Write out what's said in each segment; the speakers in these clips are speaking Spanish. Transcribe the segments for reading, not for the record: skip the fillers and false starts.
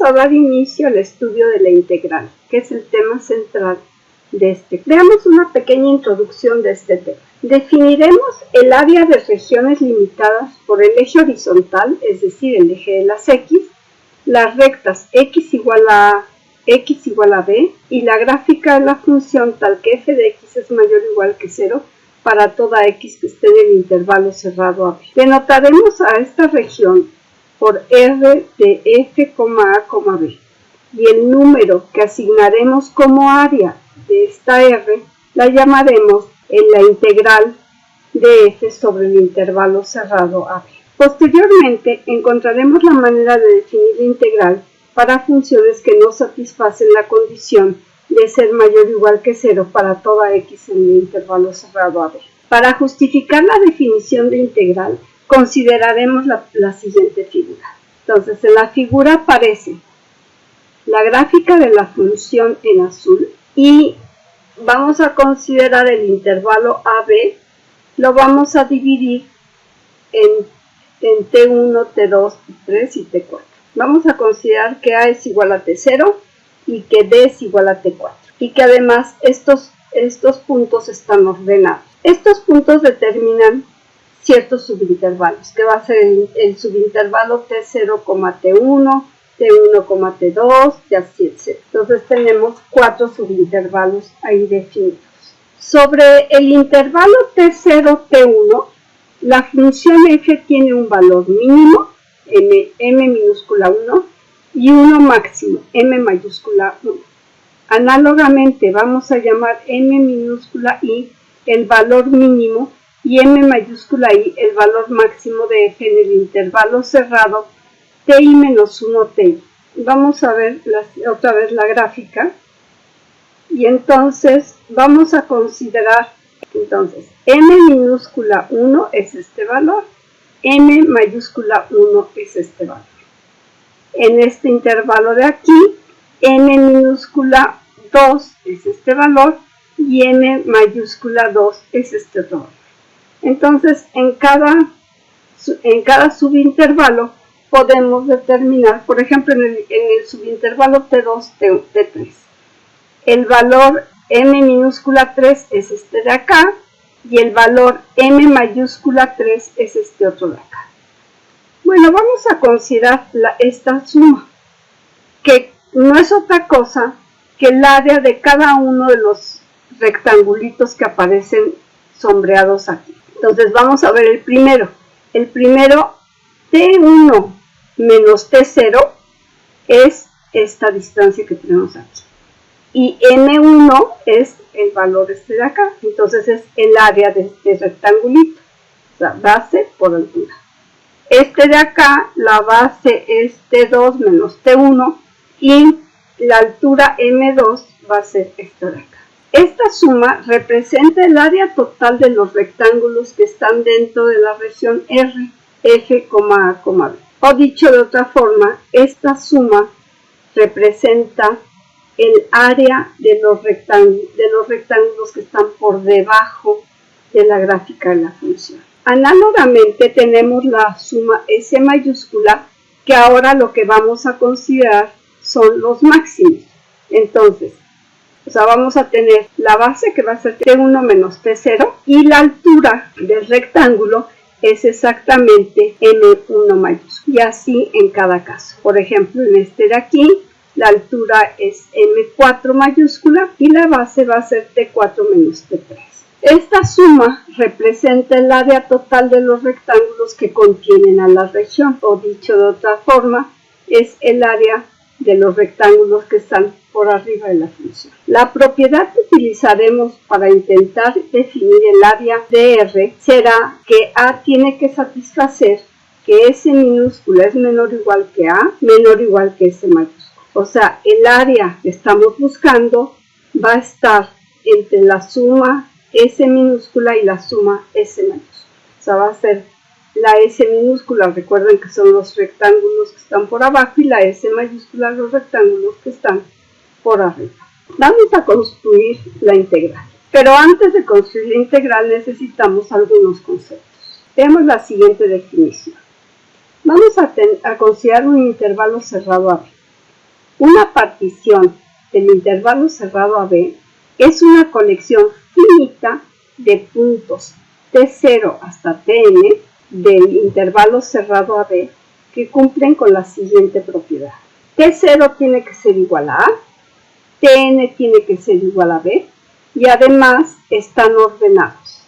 a dar inicio al estudio de la integral, que es el tema central de este. Veamos una pequeña introducción de este tema. Definiremos el área de regiones limitadas por el eje horizontal, es decir, el eje de las X, las rectas X igual a A, X igual a B, y la gráfica de la función tal que f de X es mayor o igual que 0 para toda X que esté en el intervalo cerrado a B. Denotaremos a esta región por R de f, A, B, y el número que asignaremos como área de esta R la llamaremos en la integral de f sobre el intervalo cerrado a B. Posteriormente encontraremos la manera de definir la integral para funciones que no satisfacen la condición de ser mayor o igual que 0 para toda X en el intervalo cerrado a B. Para justificar la definición de integral, consideraremos la siguiente figura. Entonces, en la figura aparece la gráfica de la función en azul y vamos a considerar el intervalo AB, lo vamos a dividir en T1, T2, T3 y T4. Vamos a considerar que A es igual a T0 y que B es igual a T4 y que además estos puntos están ordenados. Estos puntos determinan ciertos subintervalos, que va a ser el subintervalo T0, T1, T1, T2 y así, etc. Entonces tenemos 4 subintervalos ahí definidos. Sobre el intervalo T0, T1, la función f tiene un valor mínimo, m minúscula 1, y uno máximo, m mayúscula 1. Análogamente vamos a llamar m minúscula i el valor mínimo y m mayúscula i el valor máximo de f en el intervalo cerrado ti menos 1 ti. Vamos a ver otra vez la gráfica y entonces vamos a considerar, entonces m minúscula 1 es este valor, m mayúscula 1 es este valor. En este intervalo de aquí, m minúscula 2 es este valor y m mayúscula 2 es este otro valor. Entonces, en cada subintervalo podemos determinar, por ejemplo, en el subintervalo T2, T3, el valor m minúscula 3 es este de acá y el valor m mayúscula 3 es este otro de acá. Bueno, vamos a considerar esta suma, que no es otra cosa que el área de cada uno de los rectangulitos que aparecen sombreados aquí. Entonces vamos a ver el primero. El primero, T1 menos T0, es esta distancia que tenemos aquí. Y M1 es el valor este de acá. Entonces es el área de este rectangulito. O sea, base por altura. Este de acá, la base es T2 menos T1 y la altura M2 va a ser esta de acá. Esta suma representa el área total de los rectángulos que están dentro de la región R, F, A, B. O dicho de otra forma, esta suma representa el área de los rectángulos que están por debajo de la gráfica de la función. Análogamente tenemos la suma S mayúscula, que ahora lo que vamos a considerar son los máximos. Entonces, vamos a tener la base que va a ser T1 menos T0 y la altura del rectángulo es exactamente M1 mayúscula. Y así en cada caso. Por ejemplo, en este de aquí, la altura es M4 mayúscula y la base va a ser T4 menos T3. Esta suma representa el área total de los rectángulos que contienen a la región, o dicho de otra forma, es el área de los rectángulos que están por arriba de la función. La propiedad que utilizaremos para intentar definir el área de R será que A tiene que satisfacer que S minúscula es menor o igual que A, menor o igual que S mayúscula. O sea, el área que estamos buscando va a estar entre la suma S minúscula y la suma S mayúscula. O sea, va a ser la S minúscula, recuerden que son los rectángulos que están por abajo, y la S mayúscula, los rectángulos que están por arriba. Vamos a construir la integral. Pero antes de construir la integral necesitamos algunos conceptos. Veamos la siguiente definición. Vamos a considerar un intervalo cerrado a B. Una partición del intervalo cerrado AB es una colección finita de puntos T0 hasta Tn del intervalo cerrado AB que cumplen con la siguiente propiedad. T0 tiene que ser igual a A, Tn tiene que ser igual a B y además están ordenados.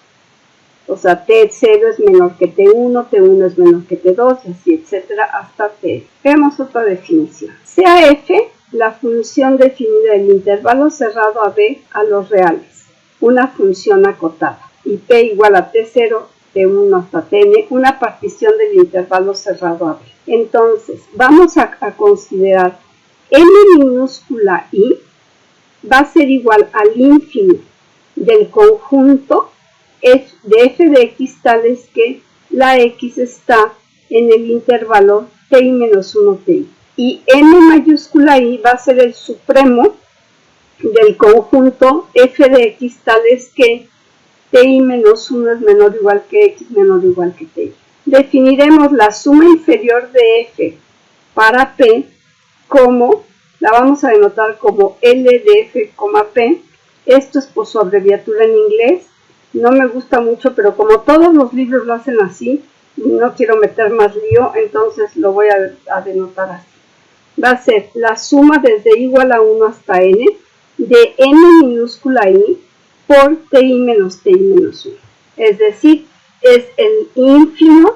O sea, T0 es menor que T1, T1 es menor que T2, y así, etcétera, hasta T. Veamos otra definición. Sea f la función definida del intervalo cerrado AB a los reales, una función acotada, y p igual a T0, T1 hasta Tn, una partición del intervalo cerrado AB. Entonces, vamos a considerar m minúscula i va a ser igual al ínfimo del conjunto de f de x tales que la x está en el intervalo ti menos 1 ti. Y m mayúscula i va a ser el supremo del conjunto f de x tales que ti menos 1 es menor o igual que x menor o igual que ti. Definiremos la suma inferior de f para p como, la vamos a denotar como L de f, P. Esto es por su abreviatura en inglés. No me gusta mucho, pero como todos los libros lo hacen así, no quiero meter más lío, entonces lo voy a denotar así. Va a ser la suma desde igual a 1 hasta n de m minúscula i por ti menos 1. Es decir, es el ínfimo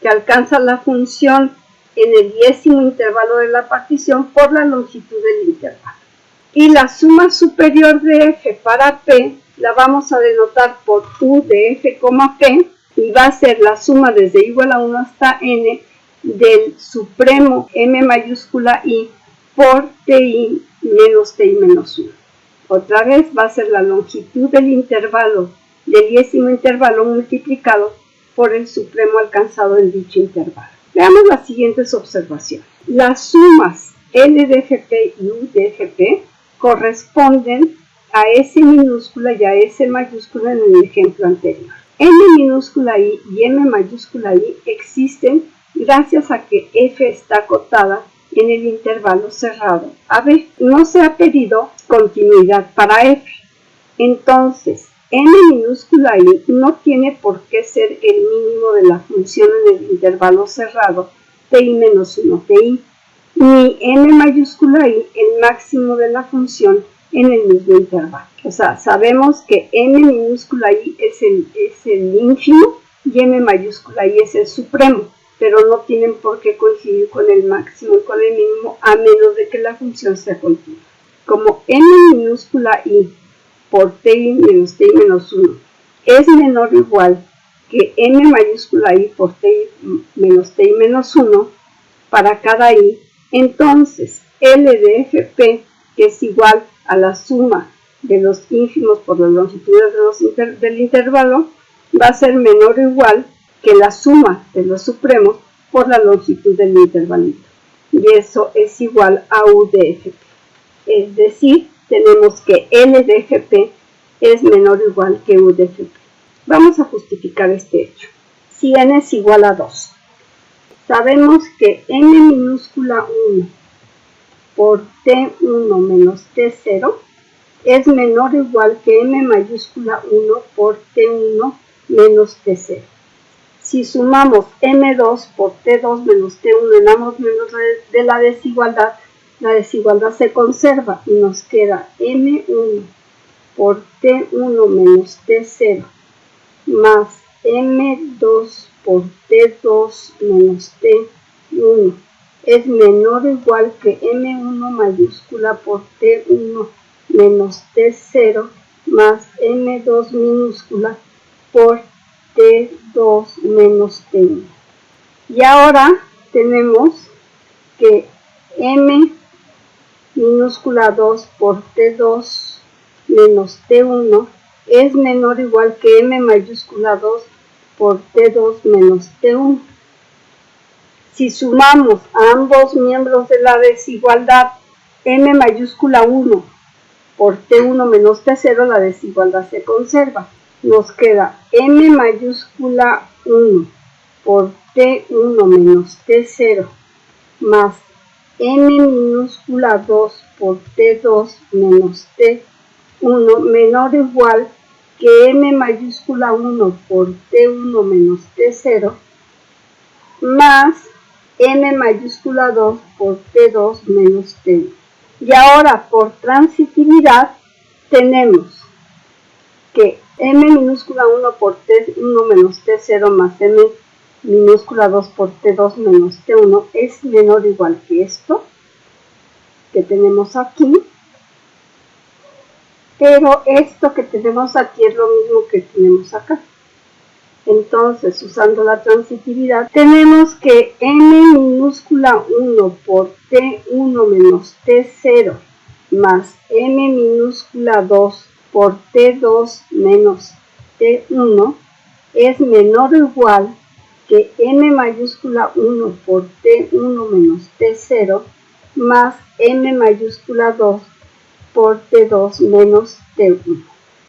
que alcanza la función en el 10º intervalo de la partición por la longitud del intervalo. Y la suma superior de f para p la vamos a denotar por u de f, p, y va a ser la suma desde igual a 1 hasta n del supremo m mayúscula i por ti menos 1. Otra vez va a ser la longitud del intervalo, del 10º intervalo multiplicado por el supremo alcanzado en dicho intervalo. Veamos las siguientes observaciones. Las sumas L de fp y U de fp corresponden a S minúscula y a S mayúscula en el ejemplo anterior. M minúscula I y M mayúscula I existen gracias a que f está acotada en el intervalo cerrado AB. No se ha pedido continuidad para f. Entonces, m minúscula i no tiene por qué ser el mínimo de la función en el intervalo cerrado ti menos 1 ti, ni m mayúscula i el máximo de la función en el mismo intervalo. O sea, sabemos que m minúscula i es el ínfimo y m mayúscula i es el supremo, pero no tienen por qué coincidir con el máximo y con el mínimo a menos de que la función sea continua. Como m minúscula i por ti menos 1 es menor o igual que m mayúscula i por ti menos 1 para cada i, entonces L de fp, que es igual a la suma de los ínfimos por las longitudes del intervalo, va a ser menor o igual que la suma de los supremos por la longitud del intervalito. Y eso es igual a U de fp. Es decir, tenemos que L de fp es menor o igual que U de fp. Vamos a justificar este hecho. Si n es igual a 2, sabemos que m minúscula 1 por t1 menos t0 es menor o igual que m mayúscula 1 por t1 menos t0. Si sumamos m2 por t2 menos t1 en ambos miembros de la desigualdad se conserva y nos queda m1 por t1 menos t0 más m2 por t2 menos t1 es menor o igual que m1 mayúscula por t1 menos t0 más m2 minúscula por t2 menos t1. Y ahora tenemos que m minúscula 2 por t2 menos t1 es menor o igual que m mayúscula 2 por t2 menos t1. Si sumamos a ambos miembros de la desigualdad m mayúscula 1 por t1 menos t0, la desigualdad se conserva. Nos queda m mayúscula 1 por t1 menos t0 más m minúscula 2 por t2 menos t1 menor o igual que m mayúscula 1 por t1 menos t0 más m mayúscula 2 por t2 menos t1. Y ahora por transitividad tenemos que m minúscula 1 por t1 menos t0 más m minúscula 2 por t2 menos t1 es menor o igual que esto que tenemos aquí, pero esto que tenemos aquí es lo mismo que tenemos acá. Entonces, usando la transitividad, tenemos que m minúscula 1 por t1 menos t0 más m minúscula 2 por t2 menos t1 es menor o igual que m mayúscula 1 por t1 menos t0 más m mayúscula 2 por t2 menos t1.